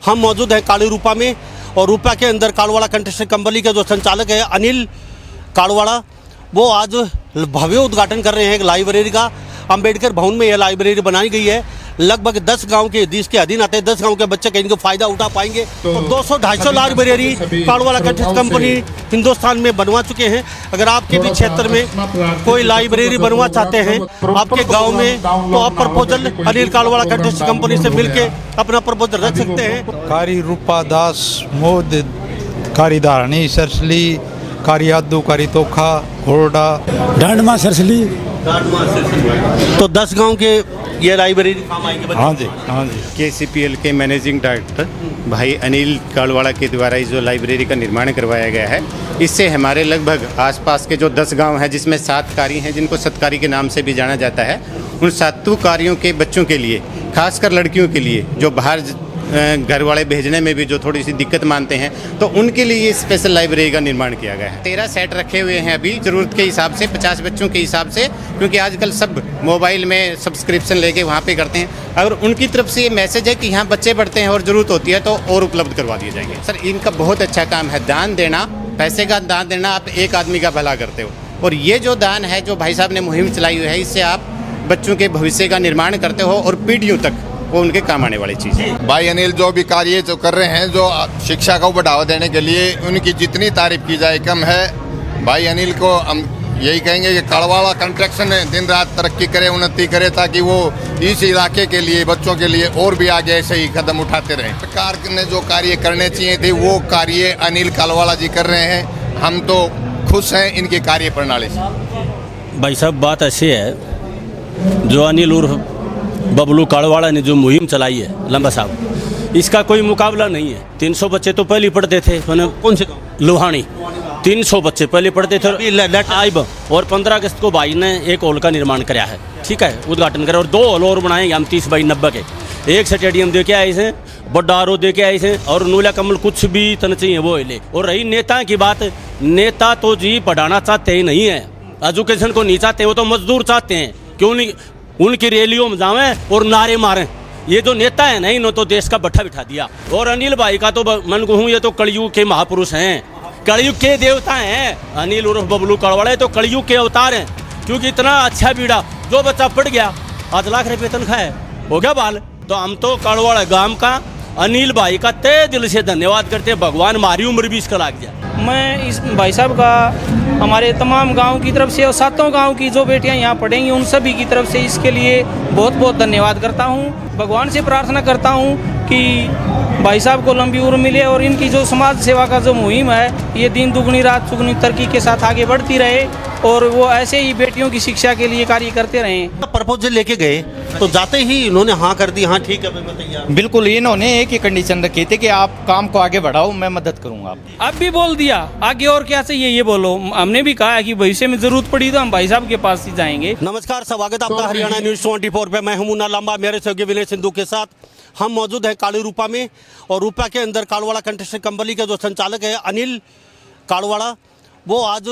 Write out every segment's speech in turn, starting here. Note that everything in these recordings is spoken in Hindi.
हम मौजूद हैं काली रूपा में और रूपा के अंदर कालवाड़ा कंस्ट्रक्शन कंपनी के जो संचालक है अनिल कालवाड़ा, वो आज भव्य उद्घाटन कर रहे हैं एक लाइब्रेरी का। अंबेडकर भवन में यह लाइब्रेरी बनाई गई है। लगभग 10 गांव के देश के अधीन आते हैं। 10 गांव के बच्चे कहीं फायदा उठा पाएंगे। तो 200-250 लाइब्रेरी कालवाड़ा कंस्ट्रक्शन कंपनी हिंदुस्तान में बनवा चुके हैं। अगर आपके भी क्षेत्र में कोई लाइब्रेरी बनवा चाहते हैं आपके गांव में, तो आप प्रपोजल अनिल कालवाड़ा कंस्ट्रक्शन कंपनी से मिलकर अपना प्रपोजल रख सकते हैं। कारी रूपा दास मोद, कारी धारणी सरसली, कारी आदू, कारी तोखा, घोरडा, डांडमा सरसली। तो 10 गांव के ये लाइब्रेरी काम आएगी। हाँ जी, हाँ जी। KCPL के मैनेजिंग डायरेक्टर भाई अनिल कालवाड़ा के द्वारा इस जो लाइब्रेरी का निर्माण करवाया गया है, इससे हमारे लगभग आसपास के जो 10 गांव हैं, जिसमें 7 कारी हैं जिनको सतकारी के नाम से भी जाना जाता है, उन 7 कारियों के बच्चों के लिए, खासकर लड़कियों के लिए जो बाहर घर वाले भेजने में भी जो थोड़ी सी दिक्कत मानते हैं, तो उनके लिए ये स्पेशल लाइब्रेरी का निर्माण किया गया है। 13 सेट रखे हुए हैं अभी ज़रूरत के हिसाब से, 50 बच्चों के हिसाब से, क्योंकि आजकल सब मोबाइल में सब्सक्रिप्शन लेके वहाँ पे करते हैं। अगर उनकी तरफ से ये मैसेज है कि यहाँ बच्चे पढ़ते हैं और ज़रूरत होती है तो और उपलब्ध करवा दिए जाएंगे। सर, इनका बहुत अच्छा काम है दान देना, पैसे का दान देना। आप एक आदमी का भला करते हो, और ये जो दान है जो भाई साहब ने मुहिम चलाई हुई है, इससे आप बच्चों के भविष्य का निर्माण करते हो और पीढ़ियों तक वो उनके काम आने वाली चीज़ है। भाई अनिल जो भी कार्य जो कर रहे हैं, जो शिक्षा को बढ़ावा देने के लिए, उनकी जितनी तारीफ की जाए कम है। भाई अनिल को हम यही कहेंगे कि कालवाड़ा कंस्ट्रक्शन दिन रात तरक्की करे, उन्नति करे, ताकि वो इस इलाके के लिए, बच्चों के लिए और भी आगे ऐसे ही कदम उठाते रहें। सरकार ने जो कार्य करने चाहिए थे वो कार्य अनिल कालवाड़ा जी कर रहे हैं। हम तो खुश हैं इनकी कार्य प्रणाली से। भाई साहब, बात ऐसी है, जो अनिल उर्फ बबलू कालवाड़ा ने जो मुहिम चलाई है लंबा साहब, इसका कोई मुकाबला नहीं है। 300 बच्चे तो पहले पढ़ते थे। कौन से गाँव? लोहानी। 300 बच्चे पहले पढ़ते थे और 15 अगस्त को भाई ने एक हॉल का निर्माण कराया है, ठीक है, उद्घाटन करा, और 2 हॉल और बनाए हम 30/90 के। एक स्टेडियम दे के आए थे, बड़ा आरो दे के आए थे, और नूला कमल कुछ भी तन चाहिए वो ले। और रही नेता की बात, नेता तो जी पढ़ाना चाहते ही नहीं है, एजुकेशन को नहीं चाहते, वो तो मजदूर चाहते हैं। क्यों नहीं उनकी रैलियों में जावें और नारे मारें। ये जो नेता है ना, इन्होंने तो देश का बट्ठा बिठा दिया। और अनिल भाई का तो मन कहूँ, ये तो कलयुग के महापुरुष हैं, कलयुग के देवता हैं। अनिल उर्फ बबलू कालवाड़ा तो कलयुग के अवतार हैं, क्योंकि इतना अच्छा बीड़ा जो बच्चा पढ़ गया, 5 लाख रुपये तनख्वाह है, हो गया बाल। तो हम तो कालवाड़ा गांव का अनिल भाई का तहे दिल से धन्यवाद करते हैं। भगवान हमारी उम्र भी इसका लाग जाए। मैं इस भाई साहब का हमारे तमाम गांव की तरफ से और 7 गांव की जो बेटियां यहाँ पढ़ेंगी उन सभी की तरफ से इसके लिए बहुत बहुत धन्यवाद करता हूँ। भगवान से प्रार्थना करता हूँ कि भाई साहब को लंबी उम्र मिले और इनकी जो समाज सेवा का जो मुहिम है, ये दिन दुगनी रात चुगनी तरक्की के साथ आगे बढ़ती रहे, और वो ऐसे ही बेटियों की शिक्षा के लिए कार्य करते रहें। प्रपोजल लेके गए तो जाते ही इन्होंने हाँ कर दी, हाँ ठीक है, मैं बताइए। बिल्कुल, इन्होंने एक ही कंडीशन रखी थी कि आप काम को आगे बढ़ाओ, मैं मदद करूंगा। अब भी बोल दिया, आगे और क्या चाहिए ये बोलो। हमने भी कहा है कि भविष्य में जरूरत पड़ी तो हम भाई साहब के पास ही जाएंगे। नमस्कार, स्वागत आपका हरियाणा न्यूज़ 24 पे। मैं हूं मुन्ना लांबा, मेरे सहयोगी विनय सिंधु के साथ हम मौजूद हैं काली रूपा में, और रूपा के अंदर कालवाड़ा कंस्ट्रक्शन कंपनी के जो संचालक है अनिल कालवाड़ा, वो आज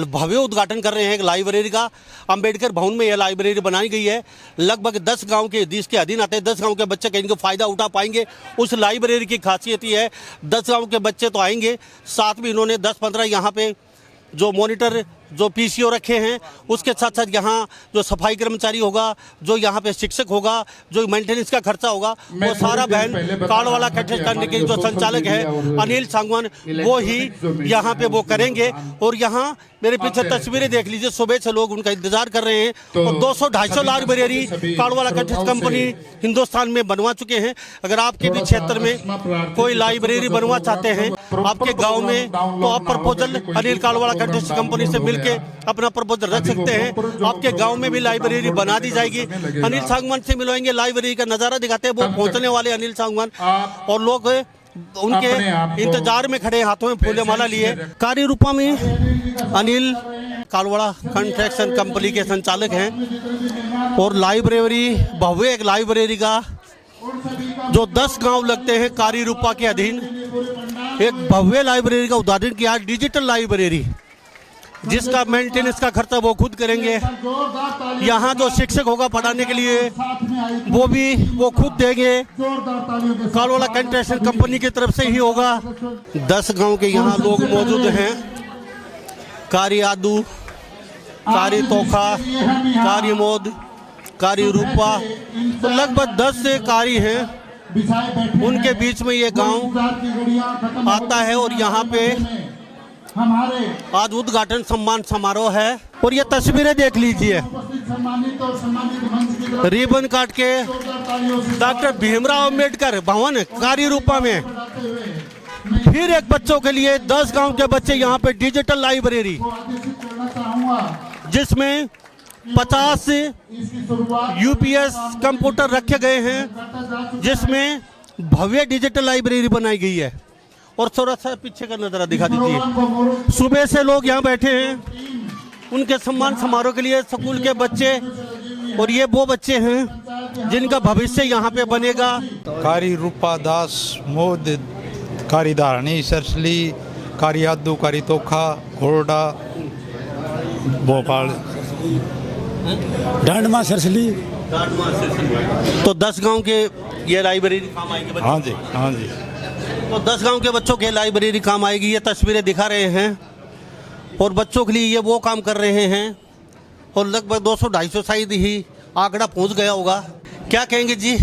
भव्य उद्घाटन कर रहे हैं एक लाइब्रेरी का। अंबेडकर भवन में यह लाइब्रेरी बनाई गई है। लगभग 10 गांव के देश के अधीन आते हैं। 10 गांव के बच्चे कहीं फ़ायदा उठा पाएंगे। उस लाइब्रेरी की खासियत ये है, 10 गांव के बच्चे तो आएंगे, साथ में इन्होंने 10-15 यहाँ पे जो मॉनिटर, जो PCO रखे हैं, उसके साथ साथ यहाँ जो सफाई कर्मचारी होगा, जो यहाँ पे शिक्षक होगा, जो मेंटेनेंस का खर्चा होगा, वो सारा बहन कालवाड़ा कंस्ट्रक्शन करने के जो संचालक है अनिल सांगवान, वो ही यहाँ पे वो करेंगे। और यहाँ मेरे पीछे तस्वीरें देख लीजिए, सुबह से लोग उनका इंतजार कर रहे हैं। और 200-250 लाइब्रेरी कालवाड़ा कंस्ट्रक्शन कंपनी हिंदुस्तान में बनवा चुके हैं। अगर आपके भी क्षेत्र में कोई लाइब्रेरी बनवा चाहते हैं आपके गाँव में, तो आप प्रपोजल अनिल कालवाड़ा कंस्ट्रक्शन कंपनी से के अपना प्रपोजल रख सकते हैं। आपके गांव में भी लाइब्रेरी बना दी जाएगी। अनिल सांगवान से मिलवाएंगे, लाइब्रेरी का नजारा दिखाते हैं। वो पहुंचने वाले अनिल सांगवान, और लोग उनके इंतजार में खड़े, हाथों में फूले माला लिए। कारी रूपा में अनिल कालवाड़ा कंस्ट्रक्शन कंपनी के संचालक हैं, और लाइब्रेरी भव्य एक लाइब्रेरी का जो 10 गांव लगते हैं कारी रूपा के अधीन, एक भव्य लाइब्रेरी का उद्घाटन किया। डिजिटल लाइब्रेरी जिसका मेंटेनेंस का खर्चा वो खुद करेंगे। यहाँ जो शिक्षक होगा पढ़ाने के लिए वो खुद देंगे। कालवाड़ा कंस्ट्रक्शन कंपनी की तरफ से ही होगा। 10 गांव के यहाँ लोग मौजूद हैं। कारी आदू, कारी तोखा, कारी मोद, कारी रूपा, तो लगभग 10 से कारी हैं। उनके बीच में ये गांव आता है और यहाँ पे आज उद्घाटन सम्मान समारोह है। और ये तस्वीरें देख लीजिए, रिबन काट के डॉक्टर भीमराव अंबेडकर भवन कारी रूपा में फिर एक बच्चों के लिए 10 गांव के बच्चे यहाँ पे डिजिटल लाइब्रेरी, जिसमें 50 यूपीएस कंप्यूटर रखे गए हैं, जिसमें भव्य डिजिटल लाइब्रेरी बनाई गई है। और थोड़ा सा पीछे का नज़ारा दिखा दीजिए। सुबह से लोग यहाँ बैठे हैं उनके सम्मान समारोह के लिए, स्कूल के बच्चे। और ये वो बच्चे हैं जिनका भविष्य यहाँ पे बनेगा। कारी रूपा दास मोद, कारी धारणी सरसली, कारी आदू, कारी तोखा, घोरडा, भोपाल, डांडमा सरसली। तो 10 गांव के ये लाइब्रेरी काम आएगी बच्चों। हाँ जी, हाँ जी। तो 10 गांव के बच्चों के लाइब्रेरी काम आएगी। ये तस्वीरें दिखा रहे हैं और बच्चों के लिए ये वो काम कर रहे हैं। और लगभग 200-250 शायद ही आंकड़ा पहुंच गया होगा। क्या कहेंगे जी,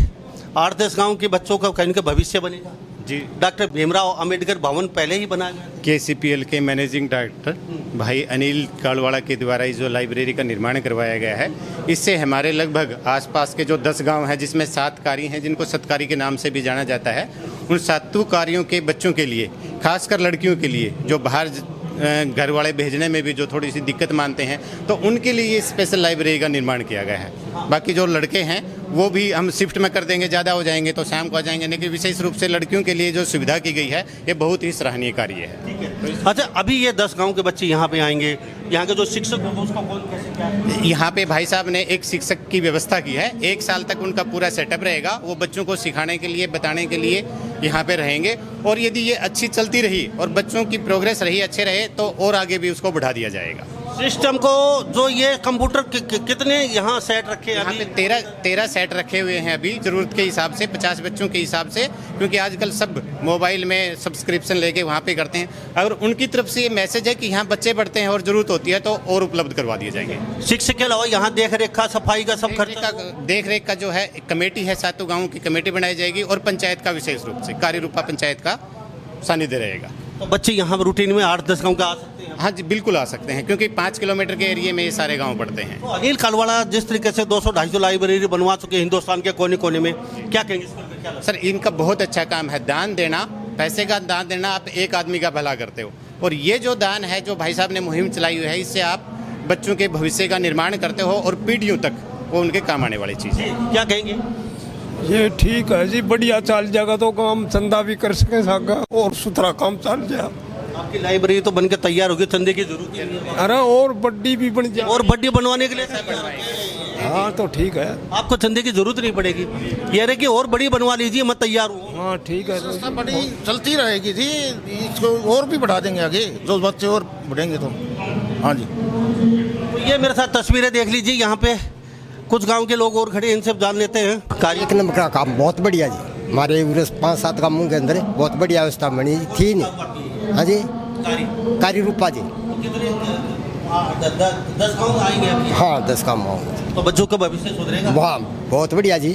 8-10 गांव के बच्चों का कहीं का भविष्य बनेगा जी। डॉक्टर भीमराव अंबेडकर भवन पहले ही बना गया। KCPL के मैनेजिंग डायरेक्टर भाई अनिल कालवाड़ा के द्वारा जो लाइब्रेरी का निर्माण करवाया गया है, इससे हमारे लगभग आसपास के जो 10 गांव हैं, जिसमें 7 कारी हैं जिनको सतकारी के नाम से भी जाना जाता है, उन 7 कारियों के बच्चों के लिए, खासकर लड़कियों के लिए जो बाहर घर वाले भेजने में भी जो थोड़ी सी दिक्कत मानते हैं, तो उनके लिए ये स्पेशल लाइब्रेरी का निर्माण किया गया है। बाकी जो लड़के हैं वो भी हम शिफ्ट में कर देंगे, ज़्यादा हो जाएंगे तो शाम को आ जाएंगे, लेकिन विशेष रूप से लड़कियों के लिए जो सुविधा की गई है ये बहुत ही सराहनीय कार्य है। अच्छा, अभी ये 10 गांव के बच्चे यहाँ पे आएंगे, यहाँ के जो शिक्षक होंगे उसका कौन कैसे क्या है? यहाँ पे भाई साहब ने एक शिक्षक की व्यवस्था की है। 1 साल तक उनका पूरा सेटअप रहेगा। वो बच्चों को सिखाने के लिए, बताने के लिए यहाँ पे रहेंगे। और यदि ये अच्छी चलती रही और बच्चों की प्रोग्रेस रही, अच्छे रहे, तो और आगे भी उसको बढ़ा दिया जाएगा। सिस्टम को जो ये कंप्यूटर कितने यहाँ सेट रखे हैं? यहाँ पे 13 सेट रखे हुए हैं अभी ज़रूरत के हिसाब से, 50 बच्चों के हिसाब से, क्योंकि आजकल सब मोबाइल में सब्सक्रिप्शन लेके वहाँ पे करते हैं। अगर उनकी तरफ से ये मैसेज है कि यहाँ बच्चे पढ़ते हैं और ज़रूरत होती है तो और उपलब्ध करवा दिए जाएंगे। शिक्षक के अलावा यहाँ देख रेख का, सफाई का सब खर्चा? देख रेख का जो है कमेटी है, 7 गाँव की कमेटी बनाई जाएगी और पंचायत का विशेष रूप से कारी रूपा पंचायत का सानिध्य रहेगा। तो बच्चे यहाँ रूटीन में 8-10 गाँव का आ सकते हैं? हाँ जी, बिल्कुल आ सकते हैं, क्योंकि 5 किलोमीटर के एरिया में ये सारे गांव पड़ते हैं। तो अनिल कालवाड़ा जिस तरीके से 200-250 लाइब्रेरी बनवा चुके हैं हिंदुस्तान के कोने कोने में, क्या कहेंगे इस पर? क्या सर, इनका बहुत अच्छा काम है। दान देना, पैसे का दान देना, आप एक आदमी का भला करते हो। और ये जो दान है, जो भाई साहब ने मुहिम चलाई हुई है, इससे आप बच्चों के भविष्य का निर्माण करते हो और पीढ़ियों तक वो उनके काम आने वाली चीज़ है। क्या कहेंगे? ये ठीक है जी, बढ़िया चल जाएगा तो काम चंदा भी कर सके सागा और सुथरा काम चल जाए। आपकी लाइब्रेरी तो बनकर तैयार होगी, चंदे की जरूरत नहीं है। अरे और बड्डी भी बन जाए। और बड्डी बनवाने के लिए हाँ तो ठीक है, आपको चंदे की जरूरत नहीं पड़ेगी। ये रहे कि और बड़ी बनवा लीजिए, मैं तैयार हूँ। हाँ ठीक है। संस्था बड़ी चलती रहेगी जी, इसको और भी बढ़ा देंगे आगे, जो बच्चे और बढ़ेंगे तो। हाँ जी, तो ये मेरे साथ तस्वीरें देख लीजिए। यहाँ पे कुछ गांव के लोग और खड़े हैं, इनसे जान लेते हैं। एक नंबर का काम, बहुत बढ़िया जी। हमारे 5-7 गाँवों के अंदर बहुत बढ़िया व्यवस्था बनी थी नहीं। हाँ जी, कारी रूपा जी। 10 गाँव आएंगे अभी? हाँ 10 गाँव आऊँगे तो बच्चों का भविष्य सुधरेगा? वहाँ बहुत बढ़िया जी,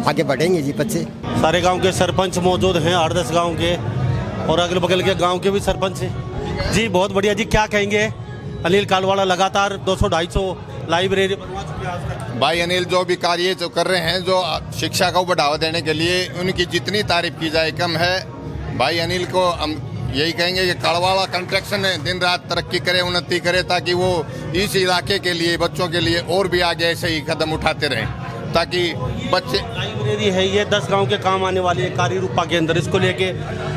आगे बढ़ेंगे जी बच्चे। सारे गांव के सरपंच मौजूद हैं, 8-10 गांव के, और अगल बगल के गांव के भी सरपंच हैं जी। बहुत बढ़िया जी। क्या कहेंगे, अनिल कालवाड़ा लगातार 200-250 लाइब्रेरी बनवा चुके हैं आज तक। भाई अनिल जो भी कार्य जो कर रहे हैं, जो शिक्षा को बढ़ावा देने के लिए, उनकी जितनी तारीफ की जाए कम है। भाई अनिल को हम यही कहेंगे कि कालवाड़ा कंस्ट्रक्शन दिन रात तरक्की करे, उन्नति करे, ताकि वो इस इलाके के लिए, बच्चों के लिए और भी आगे ऐसे ही कदम उठाते रहें, ताकि बच्चे। लाइब्रेरी है ये 10 गांव के काम आने वाली है कारी रूपा के अंदर। इसको लेके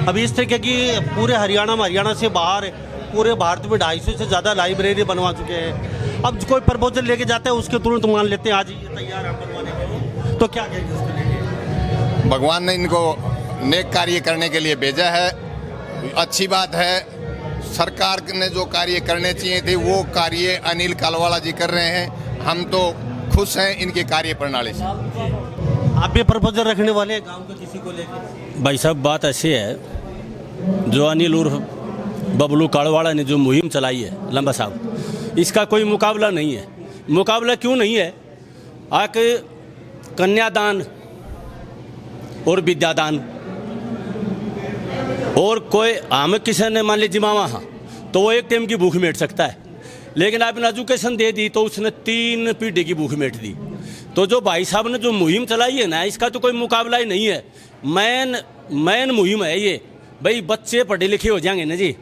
अभी इस तरीके की पूरे हरियाणा से बाहर पूरे भारत में 250 से ज़्यादा लाइब्रेरी बनवा चुके हैं। अब कोई प्रपोजल लेके जाते हैं, उसके तुरंत मान लेते हैं आज ये तैयार है बनवाने के लिए। तो क्या कहेंगे इसको लेके? भगवान ने इनको नेक कार्य करने के लिए भेजा है, अच्छी बात है। सरकार ने जो कार्य करने चाहिए थे वो कार्य अनिल कालवाड़ा जी कर रहे हैं। हम तो खुश हैं इनके कार्य प्रणाली से। आप भी प्रपोजल रखने वाले हैं गांव के किसी को लेकर? भाई साहब बात ऐसी है, जो अनिल उर्फ बबलू काड़वाड़ा ने जो मुहिम चलाई है लंबा साहब, इसका कोई मुकाबला नहीं है। मुकाबला क्यों नहीं है? आके कन्यादान और विद्यादान और कोई हम किसी ने मान लीजिए मामा हाँ तो वो एक टाइम की भूख मिट सकता है, लेकिन आपने एजुकेशन दे दी तो उसने 3 पीढ़ी की भूख मिट दी। तो जो भाई साहब ने जो मुहिम चलाई है ना, इसका तो कोई मुकाबला ही नहीं है। मैन मुहिम है ये। भाई बच्चे पढ़े लिखे हो जाएंगे ना जी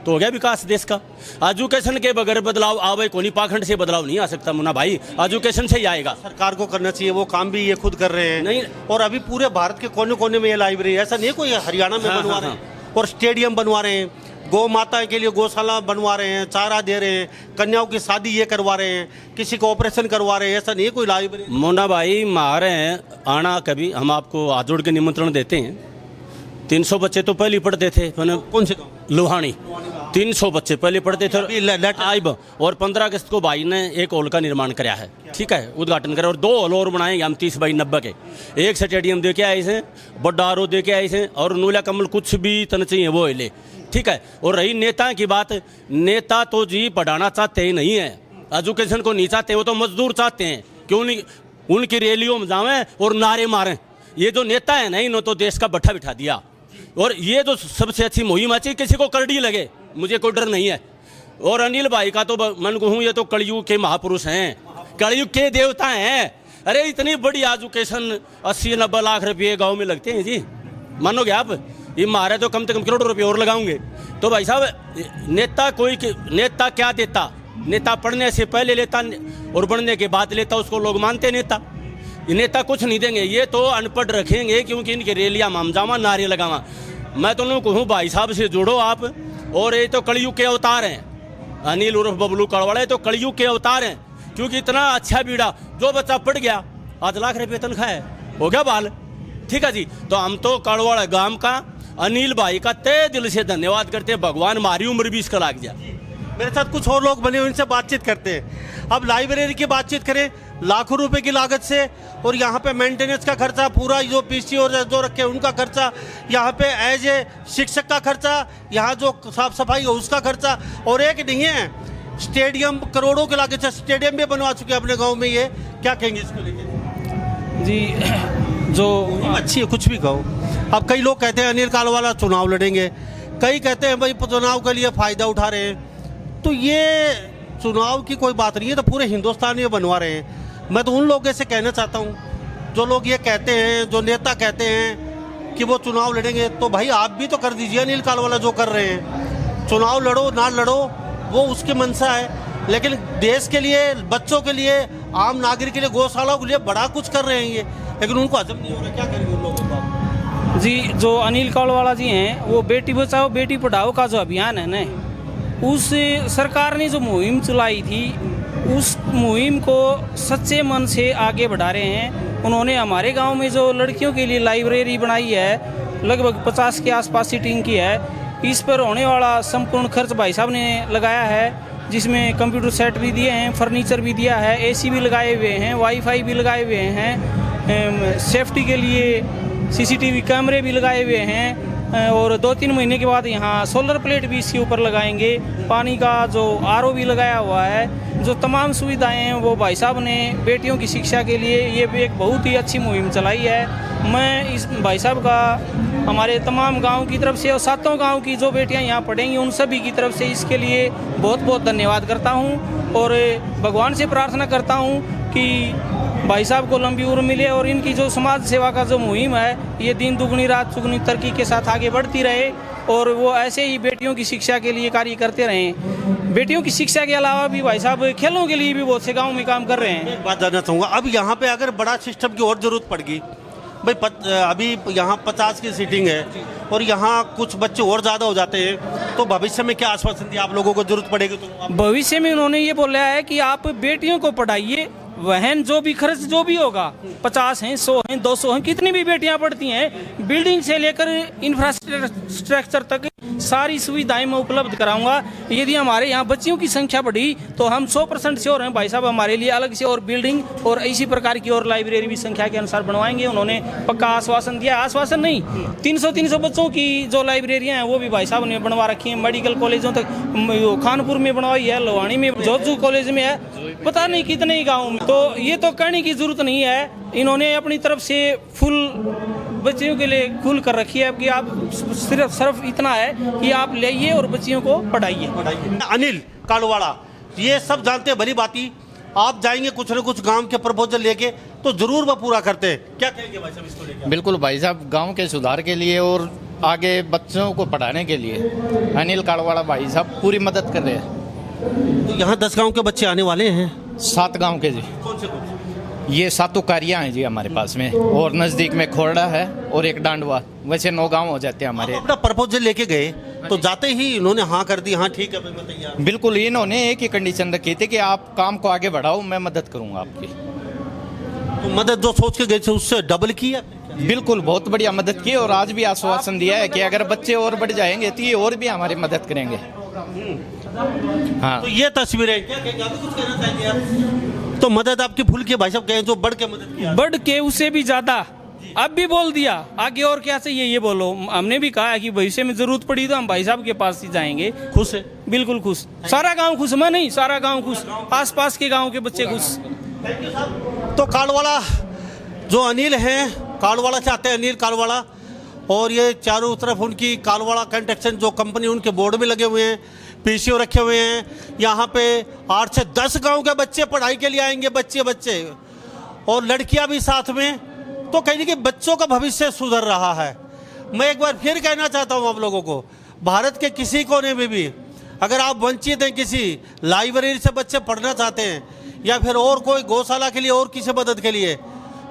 तो हो गया विकास देश का। एजुकेशन के बगैर बदलाव आवे कोई नहीं, पाखंड से बदलाव नहीं आ सकता मुन्ना भाई, एजुकेशन से ही आएगा। सरकार को करना चाहिए, वो काम भी ये खुद कर रहे हैं। नहीं। और अभी पूरे भारत के कोने कोने में ये लाइब्रेरी, ऐसा नहीं कोई हरियाणा में बनवा रहे हैं और स्टेडियम बनवा रहे हैं, गौ माता के लिए गौशाला बनवा रहे हैं, चारा दे रहे हैं, कन्याओं की शादी ये करवा रहे हैं, किसी को ऑपरेशन करवा रहे हैं। ऐसा नहीं कोई लाइब्रेरी। मुन्ना भाई मारे हैं आना कभी, हम आपको हाथ जोड़ के निमंत्रण देते हैं। 300 बच्चे तो पहले पढ़ते थे। कौन से गाँव? लोहानी 300 बच्चे पहले पढ़ते थे आइब, और 15 अगस्त को भाई ने एक हॉल का निर्माण कराया है, ठीक है, उद्घाटन करा, और 2 हॉल और बनाएंगे हम 30 बाई 90 के। एक स्टेडियम दे के आए थे, बड़ा आरो दे के आए थे, और नूला कमल कुछ भी तन चाहिए वो ले, ठीक है। और रही नेता की बात, नेता तो जी पढ़ाना चाहते ही नहीं है, एजुकेशन को नहीं चाहते, वो तो मजदूर चाहते हैं। क्यों नहीं उनकी रैलियों में जावें और नारे मारें। ये जो नेता है ना, इन्होंने तो देश का भट्ठा बिठा दिया। और ये जो सबसे अच्छी मुहिम अच्छी, किसी को करड़ी लगे मुझे कोई डर नहीं है। और अनिल भाई का तो मन कहूँ ये तो कलयुग के महापुरुष हैं, कलयुग के देवता हैं। अरे इतनी बड़ी एजुकेशन 80-90 लाख रुपये गांव में लगते हैं जी, मानोगे आप? ये मारे तो कम से कम करोड़ों रुपये और लगाऊंगे। तो भाई साहब नेता क्या देता? नेता पढ़ने से पहले लेता और बढ़ने के बाद लेता, उसको लोग मानते नेता। ये नेता कुछ नहीं देंगे, ये तो अनपढ़ रखेंगे, क्योंकि इनके रैलियाँ मामजामा नारे लगावा। मैं तो लोगों कहूँ भाई साहब से जुड़ो आप। और ये तो कलयुग के अवतार हैं, अनिल उर्फ बबलू काड़वाड़ा तो कलयुग के अवतार हैं, क्योंकि इतना अच्छा बीड़ा, जो बच्चा पढ़ गया 8 लाख रुपये तनख्वाह है, हो गया बाल, ठीक है जी। तो हम तो काड़वाड़ा गांव का अनिल भाई का तहे दिल से धन्यवाद करते हैं। भगवान मारी उम्र भी इसका लाग गया। मेरे साथ कुछ और लोग बने, उनसे बातचीत करते हैं। अब लाइब्रेरी की बातचीत करें, लाखों रुपए की लागत से, और यहाँ पे मेंटेनेंस का खर्चा, पूरा जो पीसी और जो रखे उनका खर्चा, यहाँ पे एज ए शिक्षक का खर्चा, यहाँ जो साफ सफाई है उसका खर्चा, और एक नहीं है स्टेडियम करोड़ों की लागत से स्टेडियम भी बनवा चुके हैं अपने गाँव में। ये क्या कहेंगे इसको लेकर? जी जो अच्छी है, कुछ भी कहो। अब कई लोग कहते हैं अनिल कालवाड़ा चुनाव लड़ेंगे, कई कहते हैं भाई चुनाव के लिए फ़ायदा उठा रहे हैं। तो ये चुनाव की कोई बात नहीं है, तो पूरे हिंदुस्तान में बनवा रहे हैं। मैं तो उन लोगों से कहना चाहता हूँ जो लोग ये कहते हैं, जो नेता कहते हैं कि वो चुनाव लड़ेंगे, तो भाई आप भी तो कर दीजिए अनिल कालवाड़ा जो कर रहे हैं। चुनाव लड़ो ना लड़ो वो उसकी मंशा है, लेकिन देश के लिए, बच्चों के लिए, आम नागरिक के लिए, गौशालाओं के लिए बड़ा कुछ कर रहे हैं ये, लेकिन उनको हजम नहीं हो रहा। क्या करेंगे उन लोगों का? जी जो अनिल कालवाड़ा जी हैं, वो बेटी बचाओ बेटी पढ़ाओ का जो अभियान है ना, उस सरकार ने जो मुहिम चलाई थी, उस मुहिम को सच्चे मन से आगे बढ़ा रहे हैं। उन्होंने हमारे गांव में जो लड़कियों के लिए लाइब्रेरी बनाई है, लगभग 50 के आसपास सीटिंग की है। इस पर होने वाला संपूर्ण खर्च भाई साहब ने लगाया है, जिसमें कंप्यूटर सेट भी दिए हैं, फर्नीचर भी दिया है, एसी भी लगाए हुए हैं, वाईफाई भी लगाए हुए हैं, सेफ्टी के लिए सीसीटीवी कैमरे भी लगाए हुए हैं, और 2-3 महीने के बाद यहाँ सोलर प्लेट भी इसके ऊपर लगाएंगे। पानी का जो आरओ भी लगाया हुआ है। जो तमाम सुविधाएं हैं वो भाई साहब ने बेटियों की शिक्षा के लिए ये भी एक बहुत ही अच्छी मुहिम चलाई है। मैं इस भाई साहब का हमारे तमाम गांव की तरफ से और 7 गांव की जो बेटियां यहाँ पढ़ेंगी उन सभी की तरफ से इसके लिए बहुत बहुत धन्यवाद करता हूँ, और भगवान से प्रार्थना करता हूँ कि भाई साहब को लंबी उम्र मिले और इनकी जो समाज सेवा का जो मुहिम है ये दिन दुगनी रात चुगनी तरक्की के साथ आगे बढ़ती रहे, और वो ऐसे ही बेटियों की शिक्षा के लिए कार्य करते रहें। बेटियों की शिक्षा के अलावा भी भाई साहब खेलों के लिए भी बहुत से गाँव में काम कर रहे हैं। एक बात जानना चाहूँगा, अब यहाँ पे अगर बड़ा सिस्टम की और ज़रूरत पड़ गई, भाई अभी यहाँ 50 की सीटिंग है और यहाँ कुछ बच्चे और ज़्यादा हो जाते हैं, तो भविष्य में क्या आश्वासन दिया आप लोगों को जरूरत पड़ेगी? तो भविष्य में उन्होंने ये बोला है कि आप बेटियों को पढ़ाइए, वहन जो भी खर्च जो भी होगा, 50 हैं, 100 हैं, 200 हैं, कितनी भी बेटियां पढ़ती हैं, बिल्डिंग से लेकर इंफ्रास्ट्रक्चर तक सारी सुविधाएं मैं उपलब्ध कराऊंगा। यदि हमारे यहाँ बच्चियों की संख्या बढ़ी तो हम 100% श्योर हैं भाई साहब, हमारे लिए अलग से और बिल्डिंग और इसी प्रकार की और लाइब्रेरी भी संख्या के अनुसार बनवाएंगे। उन्होंने पक्का आश्वासन दिया, आश्वासन नहीं, 300 बच्चों की जो लाइब्रेरियां हैं वो भी भाई साहब ने बनवा रखी हैं। मेडिकल कॉलेजों तक खानपुर में बनवाई है, लोहानी में, जोधपुर कॉलेज में है, पता नहीं कितने ही गाँव में। तो ये तो कहने की जरूरत नहीं है, इन्होंने अपनी तरफ से फुल बच्चियों के लिए खुल कर रखी है कि आप सिर्फ इतना है कि आप लाइए और बच्चियों को पढ़ाइए। अनिल कालवाड़ा, ये सब जानते हैं भली बाती। आप जाएंगे कुछ न कुछ गांव के प्रपोजल लेके तो जरूर वो पूरा करते हैं। क्या कहेंगे भाई साहब इसको लेकर? बिल्कुल भाई साहब, गांव के सुधार के लिए और आगे बच्चों को पढ़ाने के लिए अनिल कालवाड़ा भाई साहब पूरी मदद कर रहे हैं। तो यहाँ 10 गांव के बच्चे आने वाले हैं। 7 गांव के जी। कौन से? ये 7 कारियाँ हैं जी हमारे पास में, और नज़दीक में खोरड़ा है और एक डांडवा, वैसे 9 गांव हो जाते हैं हमारे। अपना प्रपोजल लेके गए तो जाते ही इन्होंने हाँ कर दी, हाँ ठीक है भाई मैं तैयार। बिल्कुल, इन्होंने एक ही कंडीशन रखी थी कि आप काम को आगे बढ़ाओ, मैं मदद करूंगा आपकी। तो मदद जो सोच के गए थे उससे डबल किया? बिल्कुल, बहुत बढ़िया मदद की, और आज भी आश्वासन दिया है कि अगर बच्चे और बढ़ जाएंगे तो ये और भी हमारी मदद करेंगे। हाँ, तो ये तस्वीरें क्या कहेंगे, अभी कुछ कहना चाहेंगे आप? तो मदद आपकी फुल की भाई साहब कहें जो बढ़ के मदद किया, बढ़ के उससे भी ज्यादा अब भी बोल दिया, आगे और क्या चाहिए ये बोलो। हमने भी कहा है कि भविष्य में जरूरत पड़ी तो हम भाई साहब के पास ही जाएंगे। खुश है? बिल्कुल खुश, सारा गांव खुश, मैं नहीं सारा गांव खुश, आसपास के गांव के बच्चे खुश। तो कालवाड़ा जो अनिल हैं, कालवाड़ा से आते हैं अनिल कालवाड़ा, और ये चारों तरफ उनकी कालवाड़ा कंस्ट्रक्शन जो कंपनी उनके बोर्ड में लगे हुए हैं, पीसीओ रखे हुए हैं। यहाँ पे 8 से 10 गांव के बच्चे पढ़ाई के लिए आएंगे, बच्चे और लड़कियां भी साथ में। तो कहीं कि बच्चों का भविष्य सुधर रहा है। मैं एक बार फिर कहना चाहता हूँ आप लोगों को, भारत के किसी कोने में भी अगर आप वंचित हैं, किसी लाइब्रेरी से बच्चे पढ़ना चाहते हैं, या फिर और कोई गौशाला के लिए और किसी मदद के लिए,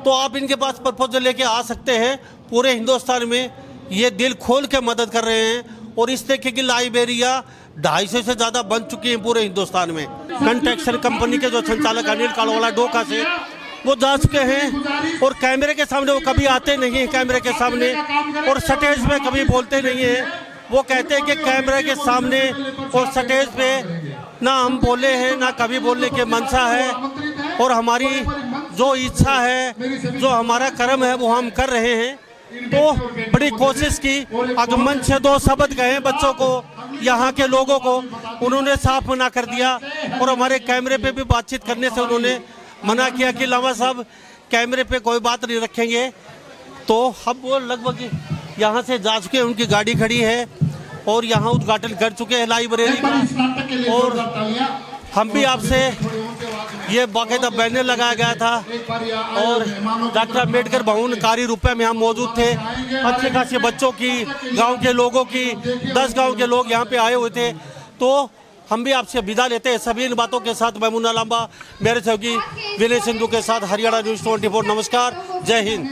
तो आप इनके पास प्रपोजल लेके आ सकते हैं। पूरे हिंदुस्तान में ये दिल खोल के मदद कर रहे हैं, और इस तरीके की लाइब्रेरियाँ 250 से ज़्यादा बन चुकी हैं पूरे हिंदुस्तान में। कंस्ट्रक्शन कंपनी के जो संचालक अनिल कालवाड़ा डोका से वो जा चुके हैं, और कैमरे के सामने वो कभी आते नहीं हैं, कैमरे के सामने, और स्टेज पे कभी बोलते नहीं हैं। वो कहते हैं कि कैमरे के सामने और स्टेज पे ना हम बोले हैं, ना कभी बोलने की मंशा है, और हमारी जो इच्छा है, जो हमारा कर्म है वो हम कर रहे हैं। तो बड़ी कोशिश की, अगर मंच से 2 शब्द कहे बच्चों को, यहाँ के लोगों को, उन्होंने साफ मना कर दिया, और हमारे कैमरे पे भी बातचीत करने से उन्होंने मना किया कि लामा साहब कैमरे पे कोई बात नहीं रखेंगे। तो हम वो लगभग यहाँ से जा चुके हैं, उनकी गाड़ी खड़ी है और यहाँ उद्घाटन कर चुके हैं लाइब्रेरी का। और हम भी आपसे ये बाकायदा बैनर लगाया गया था, और डॉक्टर अम्बेडकर भवन कारी रुपये में हम मौजूद थे। अच्छे खासे बच्चों की, गांव के लोगों की, 10 गांव के लोग यहाँ पे आए हुए थे। तो हम भी आपसे विदा लेते हैं सभी इन बातों के साथ। मैमुना लांबा मेरे सहयोगी विनय सिंधु के साथ, हरियाणा न्यूज़ 24। नमस्कार, जय हिंद।